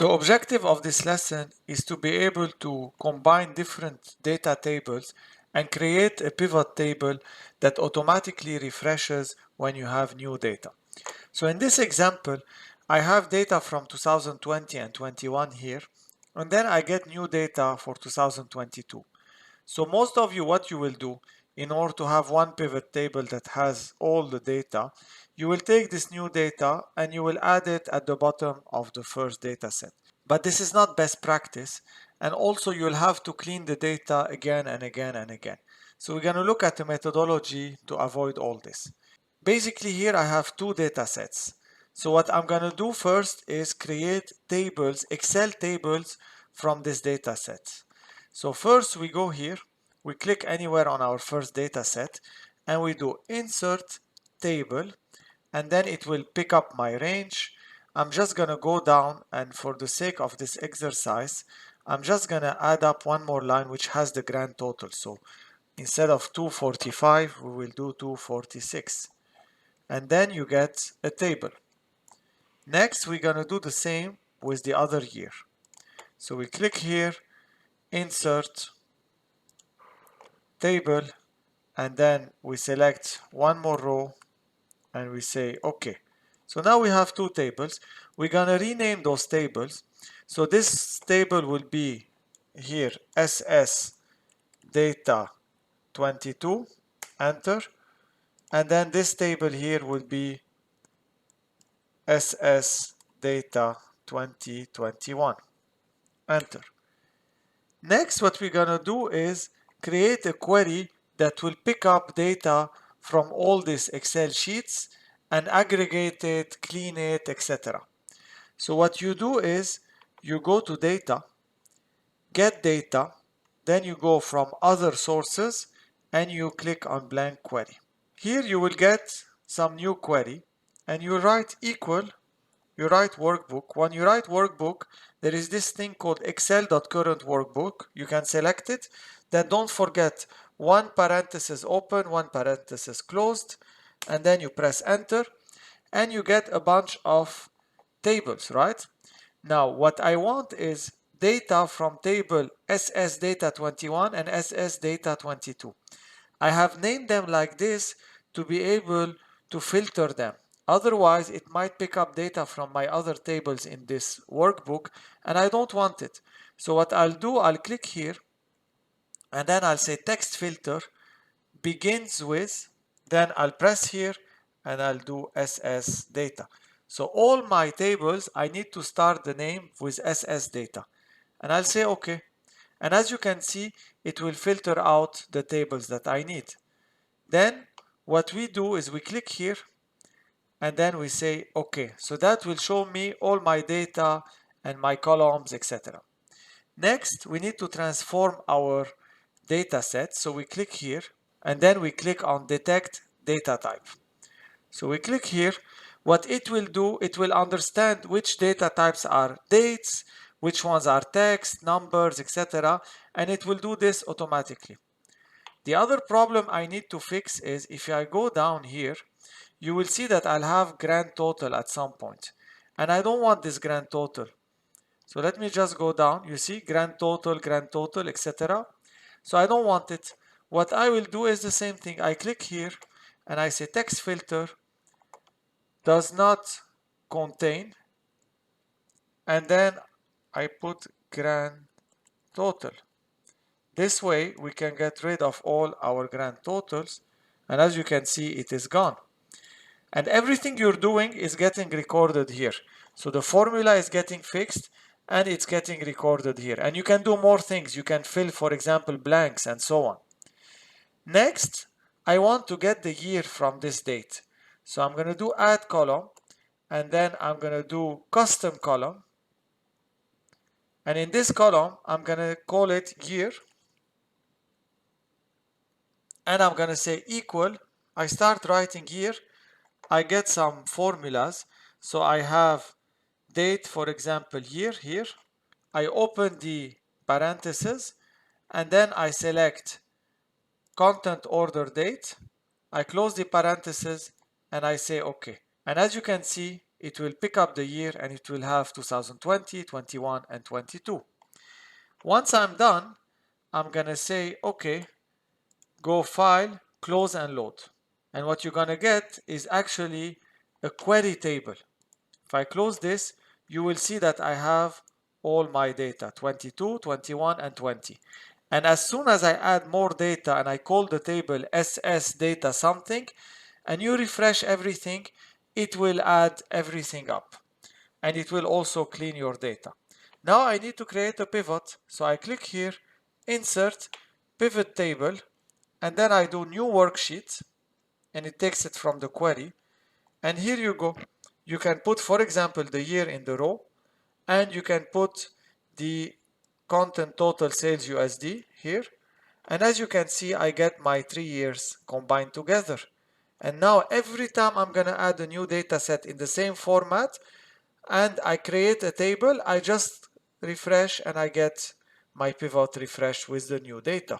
The objective of this lesson is to be able to combine different data tables and create a pivot table that automatically refreshes when you have new data. So in this example, I have data from 2020 and 21 here, and then I get new data for 2022. So most of you, what you will do in order to have one pivot table that has all the data, you will take this new data and you will add it at the bottom of the first data set. But this is not best practice, and also you'll have to clean the data again and again and again. So we're going to look at a methodology to avoid all this. Basically here I have two data sets. So what I'm going to do first is create tables, Excel tables from this data set. So first we go here, we click anywhere on our first data set and we do insert table, and then it will pick up my range. I'm just going to go down, and for the sake of this exercise, I'm just going to add up one more line which has the grand total. So instead of 245, we will do 246. And then you get a table. Next, we're going to do the same with the other year. So we click here, insert table, and then we select one more row and we say OK. So now we have two tables. We're going to rename those tables. So this table will be here SS data 22, enter. And then this table here will be SS data 2021, enter. Next, what we're going to do is create a query that will pick up data from all these Excel sheets and aggregate it, clean it, etc. So what you do is you go to data, get data, then you go from other sources and you click on blank query. Here you will get some new query and you write equal, you write workbook. When you write workbook, there is this thing called excel.current workbook. You can select it. Then don't forget one parenthesis open, one parenthesis closed, and then you press enter and you get a bunch of tables, right? Now what I want is data from table SS data 21 and SS data 22. I have named them like this to be able to filter them. Otherwise, it might pick up data from my other tables in this workbook, and I don't want it. So what I'll do, I'll click here, and then I'll say text filter begins with, then I'll press here, and I'll do SS data. So all my tables, I need to start the name with SS data. And I'll say OK. And as you can see, it will filter out the tables that I need. Then what we do is we click here and then we say OK. So that will show me all my data and my columns, etc. Next, we need to transform our data set. So we click here and then we click on detect data type. So we click here. What it will do, it will understand which data types are dates, which ones are text, numbers, etc. And it will do this automatically. The other problem I need to fix is if I go down here, you will see that I'll have grand total at some point. And I don't want this grand total. So let me just go down. You see grand total, etc. So I don't want it. What I will do is the same thing. I click here and I say text filter does not contain, and then I put grand total. This way we can get rid of all our grand totals, and as you can see, it is gone. And everything you're doing is getting recorded here. So the formula is getting fixed and it's getting recorded here. And you can do more things. You can fill, for example, blanks and so on. Next, I want to get the year from this date. So I'm going to do add column, and then I'm going to do custom column. And in this column, I'm going to call it year. And I'm going to say equal. I start writing year. I get some formulas. So I have date, for example, year here. I open the parentheses and then I select content order date. I close the parentheses and I say OK. And as you can see, it will pick up the year and it will have 2020, 21, and 22. Once I'm done, I'm gonna say, okay, go File, Close and Load. And what you're gonna get is actually a query table. If I close this, you will see that I have all my data, 22, 21, and 20. And as soon as I add more data and I call the table SS data something, and you refresh everything, it will add everything up. And it will also clean your data. Now I need to create a pivot. So I click here, Insert, Pivot Table, and then I do New Worksheet, and it takes it from the query. And here you go. You can put, for example, the year in the row, and you can put the content total sales USD here. And as you can see, I get my 3 years combined together. And now every time I'm going to add a new data set in the same format and I create a table, I just refresh and I get my pivot refreshed with the new data.